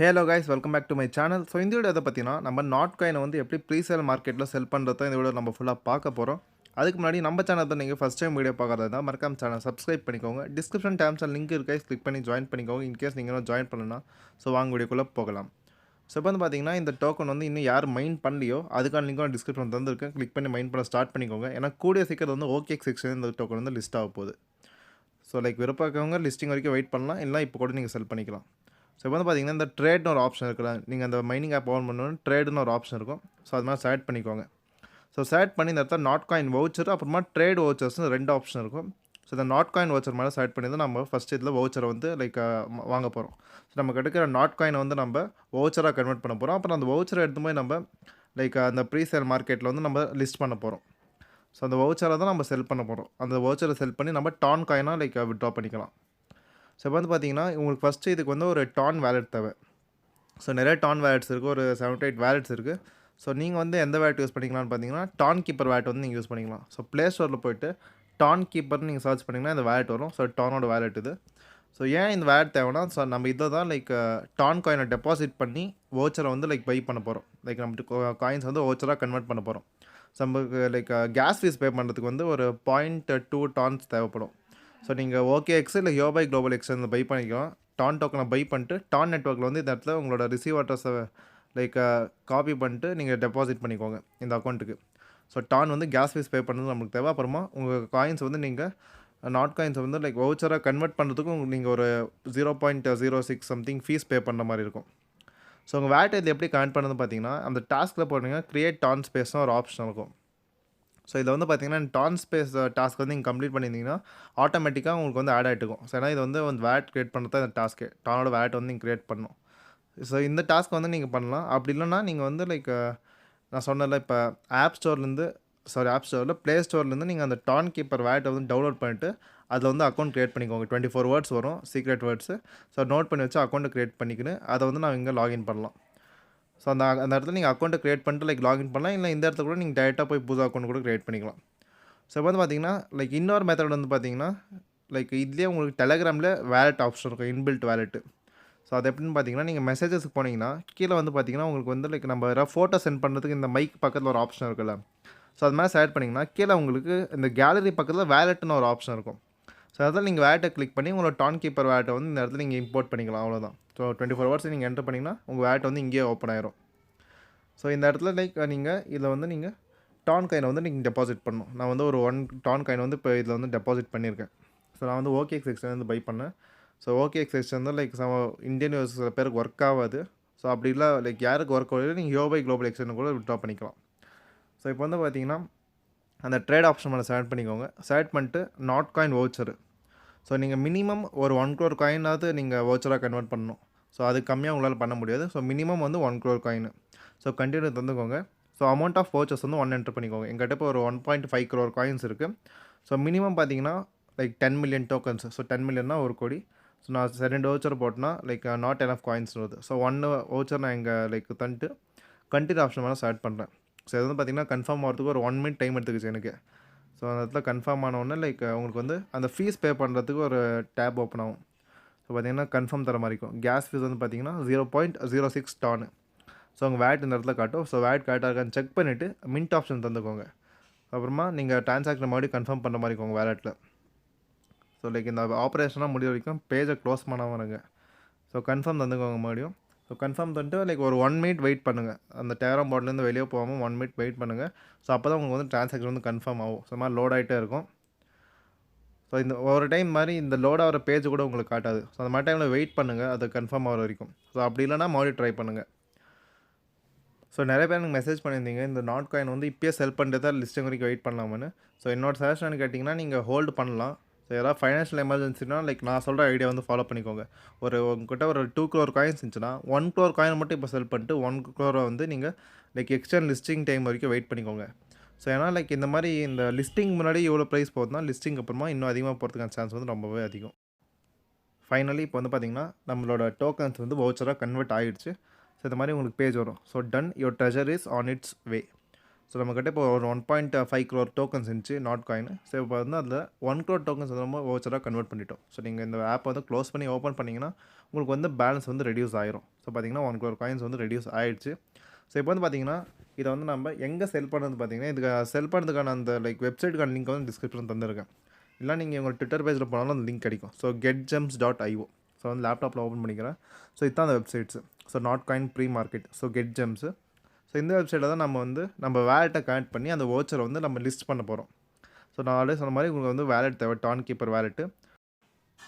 Hello guys, welcome back to my channel. So இந்த video எதை பற்றினா நம்ம நாட்காயினை வந்து எப்படி ப்ரீசேல் மார்க்கெட்டில் செல் பண்ணுறதோ இந்த வீடியோ நம்ம ஃபுல்லாக பார்க்க போகிறோம். அதுக்கு முன்னாடி நம்ம சேனல் தான் நீங்கள் ஃபஸ்ட் டைம் வீடியோ பார்க்குறதா இருந்தால் மறக்காம சேனல் சப்ஸ்கிரைப் பண்ணிக்கோங்க. டிஸ்கிரிப்ஷன் டேம்ஸில் லிங்க் இருக்கு, கிளிக் பண்ணி ஜாயின் பண்ணிக்கோங்க. இன்கேஸ் நீங்கள் ஜாயின் பண்ணலாம். ஸோ வாங்க வீடியோக்குள்ளே போகலாம். ஸோ இப்போ வந்து பார்த்தீங்கன்னா இந்த டோக்கன் வந்து இன்னும் யார் மைண்ட் பண்ணலையோ அதுக்கான லிங்க்கும் டிஸ்கிரிப்ஷன் தந்துருக்கேன். கிளிக் பண்ணி மைண்ட் பண்ண ஸ்டார்ட் பண்ணிக்கோங்க. ஏன்னா கூடிய சீக்கிரம் வந்து OKX இந்த டோக்கன் வந்து லிஸ்ட் ஆக போகுது. ஸோ விருப்பம் இருக்கவங்க லிஸ்டிங் வரைக்கும் வெயிட் பண்ணலாம், இல்லை இப்போ கூட நீங்கள் செல் பண்ணிக்கலாம். ஸோ இப்போ வந்து பார்த்தீங்கன்னா இந்த ட்ரேட்னு ஒரு ஆப்ஷன் இருக்குல்ல, நீங்கள் அந்த மைனிங் ஆப் ஓன் பண்ணணும், ட்ரேடுன்னு ஒரு ஆப்ஷன் இருக்கும். ஸோ அது மாதிரி செலக்ட் பண்ணிக்கோங்க. ஸோ செலக்ட் பண்ணி இந்த இடத்துல நாட்காயின் வவுச்சர் அப்புறமா ட்ரேட் வவுச்சர்ஸ்னு 2 ஆப்ஷன் இருக்கும். ஸோ இந்த நாட்காயின் வவுச்சர் மேலே செலக்ட் பண்ணி தான் நம்ம ஃபஸ்ட் இதில் வவுச்சரை வந்து வாங்க போகிறோம். ஸோ நம்ம கிடைக்கிற நாட்காயினை வந்து நம்ம வவுச்சராக கன்வெர்ட் பண்ண போகிறோம். அப்புறம் அந்த வவுச்சரை எடுத்து போய் நம்ம அந்த ப்ரீசேல் மார்க்கெட்டில் வந்து நம்ம லிஸ்ட் பண்ண போகிறோம். ஸோ அந்த வவுச்சரை தான் நம்ம செல் பண்ண போகிறோம். அந்த வவுச்சரை செல் பண்ணி நம்ம டான் காயினாக வித்ட்ரா பண்ணிக்கலாம். ஸோ இப்போ வந்து பார்த்தீங்கன்னா உங்களுக்கு ஃபஸ்ட்டு இதுக்கு வந்து ஒரு டான் வேலெட் தேவை. ஸோ நிறைய டான் வேலெட்ஸ் இருக்குது, ஒரு 7 to 8 வேலெட்ஸ் இருக்குது. ஸோ நீங்கள் வந்து எந்த வேலெட் யூஸ் பண்ணிக்கலாம்னு பார்த்தீங்கன்னா டான் கீப்பர் வேலெட் வந்து நீங்கள் யூஸ் பண்ணிக்கலாம். ஸோ ப்ளே ஸ்டோரில் போய்ட்டு டான் கீப்பர்னு நீங்கள் சர்ச் பண்ணிங்கன்னா இந்த வேலெட் வரும். ஸோ டானோட வேலெட் இது. ஸோ ஏன் இந்த வேலெட் தேவைன்னா, ஸோ நம்ம இதை தான் டான் காயினை டெபாசிட் பண்ணி வவுச்சரை வந்து பை பண்ண போகிறோம். நம்ம காயின்ஸ் வந்து வவுச்சராக கன்வெர்ட் பண்ண போகிறோம். ஸோ நமக்கு கேஸ் ஃபீஸ் பே பண்ணுறதுக்கு வந்து ஒரு 0.2 டான்ஸ் தேவைப்படும். ஸோ நீங்கள் OKX இல்லை யோபை குளோபல் எக்ஸ்சேஞ்ச் பை பண்ணிக்கலாம். டான் டோக்கனை பை பண்ணிட்டு டான் நெட்வொர்க்கில் வந்து இந்த இடத்துல உங்களோட ரிசீவ் அட்ரஸை காப்பி பண்ணிட்டு நீங்கள் டெபாசிட் பண்ணிக்கோங்க இந்த அக்கௌண்ட்டுக்கு. ஸோ டான் வந்து கேஸ் ஃபீஸ் பே பண்ணுறது நமக்கு தேவை. அப்புறமா உங்கள் காயின்ஸ் வந்து நீங்கள் நாட் காயின்ஸை வந்து வவுச்சராக கன்வெர்ட் பண்ணுறதுக்கும் நீங்கள் ஒரு 0.06 சம்திங் ஃபீஸ் பே பண்ணுற மாதிரி இருக்கும். ஸோ உங்கள் வேட் இது எப்படி கனெக்ட் பண்ணுறதுன்னு பார்த்தீங்கன்னா அந்த டாஸ்கில் போனீங்கன்னா கிரியேட் டான் ஸ்பேஸ்னு ஒரு ஆப்ஷன் இருக்கும். ஸோ இதில் வந்து பார்த்தீங்கன்னா டான் ஸ்பேஸ் டாஸ்க் வந்து நீங்கள் கம்ப்ளீட் பண்ணியிருந்தீங்கன்னா ஆட்டோமேட்டிக்காக உங்களுக்கு வந்து ஆட் ஆகிட்டுக்கும். ஸோ ஏன்னா இது வந்து வேட் கிரியேட் பண்ணுறது தான் இந்த டாஸ்க்கு. டானோட வேட் வந்து நீங்கள் கிரியேட் பண்ணணும். ஸோ இந்த டாஸ்க் வந்து நீங்கள் பண்ணலாம். அப்படி இல்லைன்னா நீங்கள் வந்து நான் சொன்னல இப்போ ஆப் ஸ்டோரில் ப்ளே ஸ்டோர்லேருந்து நீங்கள் அந்த டான் கீப்பர் வேட்டை வந்து டவுன்லோட் பண்ணிவிட்டு அதில் வந்து அக்கௌண்ட் க்ரியேட் பண்ணிக்கோங்க. 24 வேர்ட்ஸ் வரும், சீக்ரெட் வேர்ட்ஸு. ஸோ நோட் பண்ணி வச்சு அக்கௌண்ட்டை க்ரியேட் பண்ணிக்கின்னு அதை வந்து நான் இங்கே லாகின் பண்ணலாம். ஸோ அந்த இடத்துல நீங்கள் அக்கௌண்ட்டை க்ரியேட் பண்ணிட்டு லாகின் பண்ணலாம். இல்லை இந்த இடத்துல கூட நீங்கள் டேரெக்டாக போய் புது அக்கௌண்ட் கூட க்ரியேட் பண்ணிக்கலாம். ஸோ இப்போ வந்து பார்த்தீங்கன்னா இன்னொரு மெத்தட் வந்து பார்த்தீங்கன்னா இதுலேயே உங்களுக்கு டெலகிராமில் வேலெட் ஆப்ஷன் இருக்கும், இன்பில்ட் வேலெட்டு. ஸோ அது எப்படின்னு பார்த்தீங்கன்னா நீங்கள் மெசேஜஸ்க்கு போனீங்கன்னா கீழே வந்து பார்த்தீங்கன்னா உங்களுக்கு வந்து நம்ம ஃபோட்டோ சென்ட் பண்ணுறதுக்கு இந்த மைக் பக்கத்தில் ஒரு ஆப்ஷன் இருக்குல்ல. ஸோ அது மாதிரி செலக்ட் பண்ணிங்கன்னா கீழே உங்களுக்கு இந்த கேலரி பக்கத்தில் வேலெட்னு ஒரு ஆப்ஷன் இருக்கும். ஸோ அதில் நீங்கள் வேலெட்டை கிளிக் பண்ணி உங்களோட டான் கீப்பர் வேலெட்டை வந்து இந்த இடத்துல நீங்கள் இம்போர்ட் பண்ணிக்கலாம். அவ்வளோதான். ஸோ 24 ஹவர்ஸ் நீங்கள் என்டர் பண்ணிங்கன்னா உங்கள் வேலெட் வந்து இங்கேயே ஓப்பன் ஆயிரும். ஸோ இந்த இடத்துல நீங்கள் இதில் வந்து நீங்கள் டான் காயினை வந்து நீங்கள் டெபாசிட் பண்ணணும். நான் வந்து ஒரு 1 டான் காயின் வந்து இப்போ இதில் வந்து டெபாசிட் பண்ணியிருக்கேன். ஸோ நான் வந்து OKX வந்து பை பண்ணேன். ஸோ OKX வந்து இந்தியன் யூஸ் சில பேருக்கு ஒர்க் ஆகாது. ஸோ அப்படி இல்லை யாருக்கு ஒர்க் ஆகுது நீங்கள் யோபை குளோபல் எக்ஸ்சேஞ்ச் கூட வித்ட்ரா பண்ணிக்கலாம். ஸோ இப்போ வந்து பார்த்தீங்கன்னா அந்த ட்ரேட் ஆப்ஷன் மேலே செலக்ட் பண்ணிக்கோங்க. செலக்ட் பண்ணிட்டு நாட்காயின் வவுச்சரு. ஸோ நீங்கள் மினிமம் ஒரு 1 crore காயினாவது நீங்கள் வவுச்சராக கன்வெர்ட் பண்ணணும். ஸோ அது கம்மியாக உங்களால் பண்ண முடியாது. ஸோ மினிமம் வந்து 1 crore காயின். ஸோ கண்டினியூ தந்துக்கோங்க. ஸோ அமௌண்ட் ஆஃப் வவுச்சர்ஸ் வந்து 1 என்டர் பண்ணிக்கோங்க. எங்கிட்ட இப்போ ஒரு 1.5 crore காயின்ஸ் இருக்குது. ஸோ மினிமம் பார்த்தீங்கன்னா 10 million டோக்கன்ஸ். ஸோ 10 millionனா 1 கோடி. ஸோ நான் 2 வவுச்சர் போட்டேன்னா நாட் எனஃப் காயின்ஸ் வருது. ஸோ 1 வவுச்சர் நான் இங்கே தந்துட்டு கண்டினியூ ஆப்ஷன் மேலே ஸ்டார்ட் பண்ணுறேன். ஸோ இது வந்து பார்த்தீங்கன்னா கன்ஃபார்ம் ஆகிறதுக்கு ஒரு 1 minute டைம் எடுத்துக்கிச்சு எனக்கு. ஸோ அந்த இடத்துல கன்ஃபார்ம் ஆனவுடனே உங்களுக்கு வந்து அந்த ஃபீஸ் பே பண்ணுறதுக்கு ஒரு டேப் ஓப்பன் ஆகும். ஸோ பார்த்தீங்கன்னா கன்ஃபார்ம் தர மாதிரி இருக்கும். கேஸ் ஃபீஸ் வந்து பார்த்தீங்கன்னா 0.06 டான். ஸோ உங்கள் வேட் இந்த இடத்துல காட்டும். ஸோ வேட் கரெக்டாக இருக்கான்னு செக் பண்ணிவிட்டு மின்ட் ஆப்ஷன் தந்துக்கோங்க. அப்புறமா நீங்கள் ட்ரான்சாக்ஷன் மறுபடியும் கன்ஃபார்ம் பண்ணுற மாதிரி இருக்கும் வேலெட்டில். ஸோ இந்த ஆப்ரேஷனாக முடிய வரைக்கும் பேஜை க்ளோஸ் பண்ணாமல் இருங்க. ஸோ கன்ஃபார்ம் தந்துக்கோங்க மறுபடியும். ஸோ கன்ஃபார்ம் பண்ணிட்டு ஒரு 1 minute வெயிட் பண்ணுங்கள். அந்த டேரம் பாட்லேருந்து வெளியே போகாமல் 1 minute வெயிட் பண்ணுங்கள். ஸோ அப்போ தான் உங்களுக்கு வந்து ட்ரான்சாக்ஷன் வந்து கன்ஃபார்ம் ஆகும். ஸோ மாதிரி லோட் ஆகிட்டே இருக்கும். ஸோ இந்த ஒரு டைம் மாதிரி இந்த லோட் ஆகிற பேஜ் கூட உங்களுக்கு காட்டாது. ஸோ அந்த மாதிரி டைமில் வெயிட் பண்ணுங்கள், அது கன்ஃபார்ம் ஆகிற வரைக்கும். ஸோ அப்படி இல்லைனா மறுபடியும் ட்ரை பண்ணுங்கள். ஸோ நிறைய பேர் எனக்கு மெசேஜ் பண்ணியிருந்தீங்க இந்த நாட் காயின் வந்து இப்போயே செல் பண்ணுறதா லிஸ்டிங் வரைக்கும் வெயிட் பண்ணலாமான்னு. ஸோ என்னோட சஜஷன் கேட்டிங்கன்னா நீங்கள் ஹோல்டு பண்ணலாம். ஸோ யாராவது ஃபைனான்ஷியல் எமர்ஜென்சினா நான் சொல்கிற ஐடியா வந்து ஃபாலோ பண்ணிக்கோங்க. உங்கள்கிட்ட ஒரு 2 crore காயின்ஸ் இருந்துச்சுன்னா 1 crore காயின் மட்டும் இப்போ செல் பண்ணிட்டு 1 crore வந்து நீங்கள் எக்ஸ்டர்ன் லிஸ்டிங் டைம் வரைக்கும் வெயிட் பண்ணிக்கோங்க. ஸோ ஏன்னா இந்த மாதிரி இந்த லிஸ்டிங் முன்னாடி எவ்வளோ ப்ரைஸ் போகுதுன்னா லிஸ்டிங் அப்புறமா இன்னும் அதிகமாக போகிறதுக்கான சான்ஸ் வந்து ரொம்பவே அதிகம். ஃபைனலி இப்போ வந்து பார்த்திங்கன்னா நம்மளோட டோக்கன்ஸ் வந்து வவுச்சராக கன்வெர்ட் ஆகிடுச்சு. ஸோ இந்த மாதிரி உங்களுக்கு பேஜ் வரும். So ton your treasure is on it's way. So நம்மக்கிட்ட இப்போ ஒரு 1.5 crore டோக்கன்ஸ் இருந்துச்சு நாட் காயின். ஸோ இப்போ வந்து அதில் 1 crore டோக்கன்ஸ் வந்து நம்ம வவுச்சராக கன்வெர்ட் பண்ணிட்டோம். ஸோ நீங்கள் இந்த ஆப்பை வந்து க்ளோஸ் பண்ணி ஓப்பன் பண்ணிங்கன்னா உங்களுக்கு வந்து பேலன்ஸ் வந்து ரெடியூஸ் ஆயிரும். ஸோ பார்த்தீங்கன்னா 1 crore காயின்ஸ் வந்து ரெடியூஸ் ஆயிடுச்சு. ஸோ இப்போ வந்து பார்த்தீங்கன்னா இதை வந்து நம்ம எங்கே செல் பண்ணுறது பார்த்தீங்கன்னா இதுக்கு செல் பண்ணுறதுக்கான அந்த வெப்சைட்டுக்கான லிங்க் வந்து டிஸ்கிரிப்ஷன் தந்திருக்கேன். இல்லை நீங்கள் உங்கள் ட்விட்டர் பேஜில் போனாலும் அந்த லிங்க் கிடைக்கும். So getgems.io. ஸோ வந்து லேப்டாப்பில் ஓப்பன் பண்ணிக்கிறேன். ஸோ இதுதான் அந்த websites. So Notcoin pre market. So getgems. So இந்த வெப்சைட்டில் தான் நம்ம வேலெட்டை கனெக்ட் பண்ணி அந்த வவுச்சரை வந்து நம்ம லிஸ்ட் பண்ண போகிறோம். ஸோ நான் ஆல்ரெடி சொன்ன மாதிரி உங்களுக்கு வந்து வேலெட் தேவை, டான் கீப்பர் வேலெட்டு.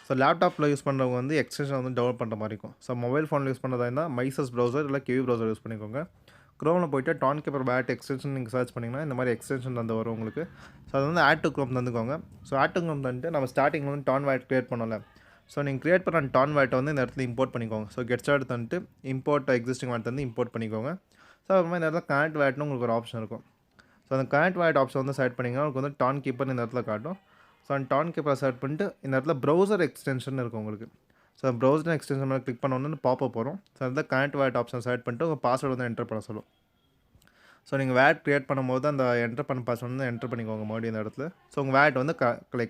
ஸோ லேப்டாப்பில் யூஸ் பண்ணுறவங்க வந்து எக்ஸ்டென்ஷன் வந்து டெவலப் பண்ணுற மாதிரி இருக்கும். ஸோ மொபைல் ஃபோனில் யூஸ் பண்ணுறதா இருந்தால் மைசஸ் ப்ரௌசர் இல்லை கிவி ப்ரௌசர் யூஸ் பண்ணிக்கோங்க. க்ரோமில் போய்ட்டு டான் கீப்பர் வேலெட் எக்ஸ்டென்ஷன் நீங்கள் சர்ச் பண்ணிங்கன்னா இந்த மாதிரி எக்ஸ்டென்ஷன் வந்து வரும் உங்களுக்கு. ஸோ அது வந்து ஆட் டு க்ரோம் தந்துக்கோங்க. ஸோ ஆட் டு க்ரோம் தந்துட்டு நம்ம ஸ்டார்டிங்கில் வந்து டான் வேலெட் க்ரியேட் பண்ணல. ஸோ நீங்கள் க்ரியேட் பண்ண டான் வேலெட்டை வந்து இந்த இடத்துல இம்போர்ட் பண்ணிக்கோங்க. ஸோ கெட் ஸ்டார்ட் தந்துட்டு இம்போர்ட் எக்ஸிஸ்டிங் வேலெட் வந்து இம்போர்ட் பண்ணிக்கோங்க. ஸோ அப்புறமா இந்த இடத்துல கனெக்ட் வேலெட்னு உங்களுக்கு ஒரு ஆப்ஷன் இருக்கும். ஸோ அந்த கனெக்ட் வேலெட் ஆப்ஷன் வந்து செலக்ட் பண்ணிங்கன்னா உங்களுக்கு வந்து டான் கீப்பர் இந்த இடத்துல காட்டும். ஸோ அந்த டான் கீப்பரை செலக்ட் பண்ணிட்டு இந்த இடத்துல ப்ரௌசர் எக்ஸ்டென்ஷன் இருக்கும் உங்களுக்கு. ஸோ ப்ரௌசர் எக்ஸ்டென்ஷன் மேலே கிளிக் பண்ண உடனே பாப்பப் வரும். ஸோ அதில் கனெக்ட் வேலெட் ஆப்ஷன் செலக்ட் பண்ணிட்டு உங்கள் பாஸ்வேர்டு வந்து என்டர் பண்ண சொல்லும். ஸோ நீங்கள் வேட் க்ரியேட் பண்ணும்போது அந்த என்டர் பண்ண பாஸ்வேர்டு வந்து என்டர் பண்ணிக்கோங்க மறுபடியும் இந்த இடத்துல. ஸோ உங்கள் வேட் வந்து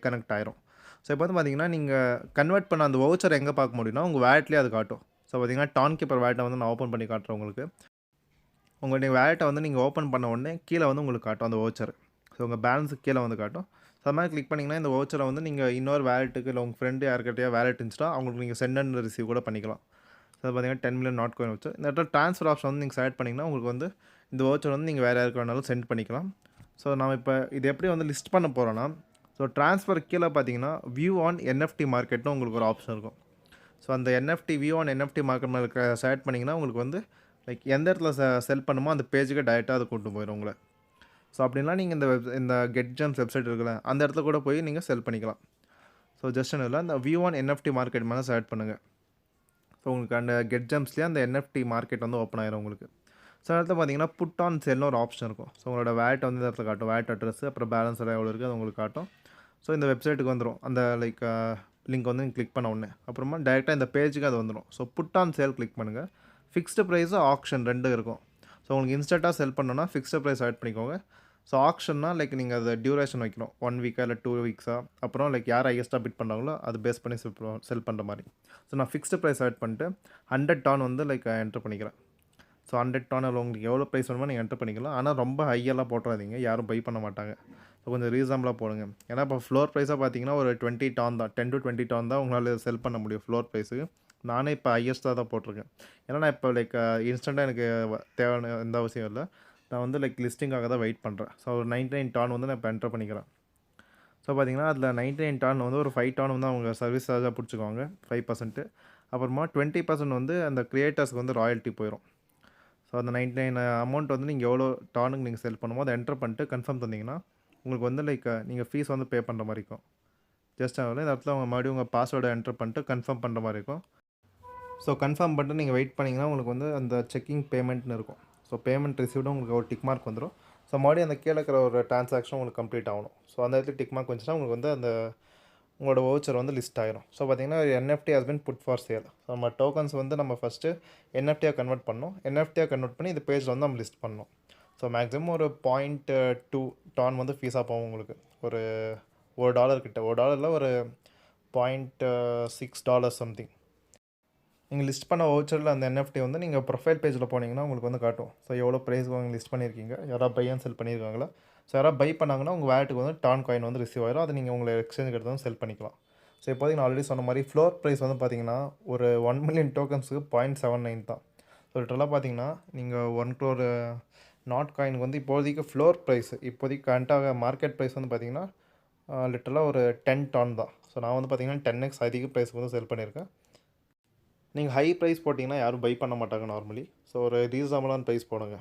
கனெக்ட் ஆயிரும். ஸோ இப்போ வந்து பார்த்தீங்கன்னா நீங்கள் கன்வெர்ட் பண்ண அந்த வவுச்சர் எங்கே பார்க்க முடியும்னா உங்கள் வேட்லேயே அது காட்டும். ஸோ பார்த்தீங்கன்னா டான் கீப்பர் வேட்டை வந்து நான் ஓப்பன் பண்ணி காட்டுறேன் உங்களுக்கு. உங்களுடைய வேலெட்டை வந்து நீங்கள் ஓப்பன் பண்ண உடனே கீழே வந்து உங்களுக்கு காட்டும் அந்த வவுச்சர். ஸோ உங்கள் பேலன்ஸுக்கு கீழே வந்து காட்டும். ஸோ அது மாதிரி கிளிக் பண்ணிங்கன்னா இந்த வவுச்சரை வந்து நீங்கள் இன்னொரு வேலெட்டுக்கு இல்லை உங்கள் ஃப்ரெண்டு யாருக்கிட்டையா வேலெட் இருந்துச்சுன்னா அவங்களுக்கு நீங்கள் சென்ட் அண்ட் ரிசீவ் கூட பண்ணிக்கலாம். ஸோ அது பார்த்தீங்கன்னா 10 million நாட் காயின் வச்சு இந்த இடத்துல ட்ரான்ஸ்ஃபர் ஆப்ஷன் வந்து நீங்கள் செலக்ட் பண்ணிங்கன்னா உங்களுக்கு வந்து இந்த வவுச்சர் வந்து நீங்கள் வேறு யாருக்கு வேணாலும் சென்ட் பண்ணிக்கலாம். ஸோ நம்ம இப்போ இது எப்படி வந்து லிஸ்ட் பண்ண போகிறோன்னா ஸோ ட்ரான்ஸ்ஃபர் கீழே பார்த்தீங்கன்னா வியூ ஆன் என்எஃப்டி மார்க்கெட்னு உங்களுக்கு ஒரு ஆப்ஷன் இருக்கும். ஸோ அந்த NFT view on NFT market மேலே செலக்ட் பண்ணிங்கன்னா உங்களுக்கு வந்து எந்த இடத்துல செல் பண்ணுமோ அந்த பேஜுக்கு டைரெக்டாக அது கொண்டு போயிடும் உங்களை. ஸோ அப்படின்னா நீங்கள் இந்த getgems வெப்சைட் இருக்குல்ல அந்த இடத்துல கூட போய் நீங்கள் செல் பண்ணிக்கலாம். ஸோ ஜஸ்ட் இல்லை அந்த வியூ ஆன் என்எஃப்டி மார்க்கெட் மேலே செலக்ட் பண்ணுங்கள். ஸோ உங்களுக்கு அந்த getgemsலேயே அந்த என்எஃப்டி மார்க்கெட் வந்து ஓப்பன் ஆயிரும் உங்களுக்கு. ஸோ இடத்துல பார்த்தீங்கன்னா புட் ஆன் சேல்னு ஒரு ஆப்ஷன் இருக்கும். ஸோ உங்களோட வேட் வந்து இந்த இடத்துல காட்டும். வேட் அட்ரஸ் அப்புறம் பேலன்ஸ் எல்லாம் எவ்வளோ இருக்குது அது உங்களுக்கு காட்டும். ஸோ இந்த வெப்சைட்டுக்கு வந்துடும் அந்த லிங்க் வந்து நீங்கள் கிளிக் பண்ண உடனே அப்புறமா டேரெக்டாக இந்த பேஜுக்கு அது வந்துடும். So put on sale click பண்ணுங்கள். ஃபிக்ஸ்டு ப்ரைஸு ஆக்ஷன் 2 இருக்கும். ஸோ உங்களுக்கு இன்ஸ்டண்ட்டாக செல் பண்ணணும்னா ஃபிக்ஸ்டு ப்ரைஸ் ஆட் பண்ணிக்கோங்க. ஸோ ஆக்ஷன்னா நீங்கள் அதை டியூரேஷன் வைக்கணும் 1 வீக்கா இல்லை 2 வீக்ஸா அப்புறம் யார் ஹையஸ்ட்டாக பிட் பண்ணுறாங்களோ அது பேஸ் பண்ணி செல் பண்ணுற மாதிரி. ஸோ நான் ஃபிக்ஸ்டு ப்ரைஸ் ஆட் பண்ணிட்டு 100 டான் வந்து என்டர் பண்ணிக்கிறேன். ஸோ 100 டானில் உங்களுக்கு எவ்வளோ ப்ரைஸ் வேணுமோ நீங்கள் என்டர் பண்ணிக்கலாம். ஆனால் ரொம்ப ஹையெல்லாம் போட்டுறாதீங்க, யாரும் பை பண்ண மாட்டாங்க. ஸோ கொஞ்சம் ரீசனபிளாக போடுங்க. ஏன்னா இப்போ ஃப்ளோர் ப்ரைஸாக பார்த்தீங்கன்னா ஒரு 20 டான் தான், 10 to 20 டான் தான் உங்களால் செல் பண்ண முடியும் ஃப்ளோர் ப்ரைஸுக்கு. நானே இப்போ ஹையஸ்ட்டாக தான் போட்டிருக்கேன். ஏன்னா நான் இப்போ இன்ஸ்டண்ட்டாக எனக்கு தேவையான எந்த அவசியம் இல்லை. நான் வந்து லிஸ்டிங்காக தான் வெயிட் பண்ணுறேன். ஸோ ஒரு 99 டான் வந்து நான் இப்போ என்டர் பண்ணிக்கிறேன். ஸோ பார்த்தீங்கன்னா அதில் 99 டான் வந்து ஒரு 5 டான் வந்து அவங்க சர்வீஸ் சார்ஜாக பிடிச்சிக்குவாங்க 5%. அப்புறமா 20% வந்து அந்த க்ரியேட்டர்ஸ்க்கு வந்து ராயல்ட்டி போயிடும். ஸோ அந்த 99 அமௌண்ட் வந்து நீங்கள் எவ்வளோ டானுக்கு நீங்கள் செல் பண்ணுமோ அதை என்டர் பண்ணிட்டு கன்ஃபார்ம் தந்தீங்கன்னா உங்களுக்கு வந்து நீங்கள் ஃபீஸ் வந்து பே பண்ணுற மாதிரி இருக்கும். ஜஸ்ட் இந்த இடத்துல உங்கள் மறுபடியும் உங்கள் பாஸ்வேர்டை என்டர் பண்ணிட்டு கன்ஃபார்ம் பண்ணுற மாதிரி இருக்கும். ஸோ கன்ஃபார்ம் பண்ணிட்டு நீங்கள் வெயிட் பண்ணிங்கன்னா உங்களுக்கு வந்து அந்த செக்கிங் பேமெண்ட்னு இருக்கும். ஸோ பேமெண்ட் ரிசீவ்டும் உங்களுக்கு ஒரு டிக் மார்க் வந்துடும். ஸோ மறுபடியும் அந்த கீழே இருக்கிற ஒரு ட்ரான்சாக்ஷன் உங்களுக்கு கம்ப்ளீட் ஆகணும். ஸோ அந்த இடத்துல டிக் மார்க் வந்துச்சுன்னா உங்களுக்கு வந்து அந்த உங்களோட வவுச்சர் வந்து லிஸ்ட் ஆகிரும். ஸோ பார்த்தீங்கன்னா NFT has been put for sale. So நம்ம டோக்கன்ஸ் வந்து நம்ம ஃபஸ்ட்டு என்எஃப்டியாக கன்வெர்ட் பண்ணோம். என்எஃப்டியாக கன்வெர்ட் பண்ணி இந்த பேஜில் வந்து நம்ம லிஸ்ட் பண்ணோம். ஸோ மேக்ஸிமம் ஒரு 0.2 டான் வந்து ஃபீஸாக போகும் உங்களுக்கு. ஒரு $1 கிட்ட, $1 ஒரு $0.6 சம்திங். நீங்கள் லிஸ்ட் பண்ண வவுச்சரில் அந்த என்எஃப்டி வந்து நீங்கள் ப்ரொஃபைல் பேஜில் போனீங்கன்னா உங்களுக்கு வந்து காட்டும். ஸோ எவ்வளோ ப்ரைஸ் வாங்கி லிஸ்ட் பண்ணியிருக்கீங்க, யாராவது பை அண்ட் செல் பண்ணியிருக்காங்களா. ஸோ யாராவது பை பண்ணாங்கன்னா உங்கள் வேலெட்டுக்கு வந்து டான் காயின் வந்து ரிசீவ் ஆயிரும். அதை நீங்கள் உங்களை எக்ஸ்சேஞ்சுக்கு எடுத்து வந்து செல் பண்ணிக்கலாம். ஸோ இப்போதைக்கு நான் ஆல்ரெடி சொன்ன மாதிரி ஃப்ளோர் ப்ரைஸ் வந்து பார்த்தீங்கன்னா ஒரு 1 million டோக்கன்ஸுக்கு 0.79 தான். ஸோ டோட்டலாக பார்த்தீங்கன்னா நீங்கள் 1 crore நாட் காயினுக்கு வந்து இப்போதைக்கு ஃப்ளோர் ப்ரைஸ் இப்போதைக்கு கரண்ட்டாக மார்க்கெட் ப்ரைஸ் வந்து பார்த்தீங்கன்னா லிட்டரலாக ஒரு 10 டான் தான். ஸோ நான் வந்து பார்த்தீங்கன்னா 10x அதிக ப்ரைஸ்க்கு வந்து செல் பண்ணியிருக்கேன். நீங்கள் ஹை ப்ரைஸ் போட்டிங்கன்னா யாரும் பை பண்ண மாட்டாங்க நார்மலி. ஸோ ஒரு ரீசனபிளான ப்ரைஸ் போடுங்க.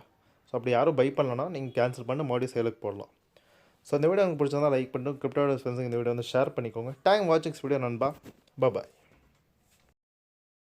ஸோ அப்படி யாரும் பை பண்ணலன்னா நீங்கள் கேன்சல் பண்ணி மறுபடியும் சேலுக்கு போடலாம். ஸோ இந்த வீடியோ உங்களுக்கு பிடிச்சிருந்தா லைக் பண்ணிட்டு கிரிப்டோ ஃப்ரெண்ட்ஸுக்கு இந்த வீடியோ வந்து ஷேர் பண்ணிக்கோங்க. டைம் வாட்சிங்ஸ் வீடியோ நண்பா. பாய்.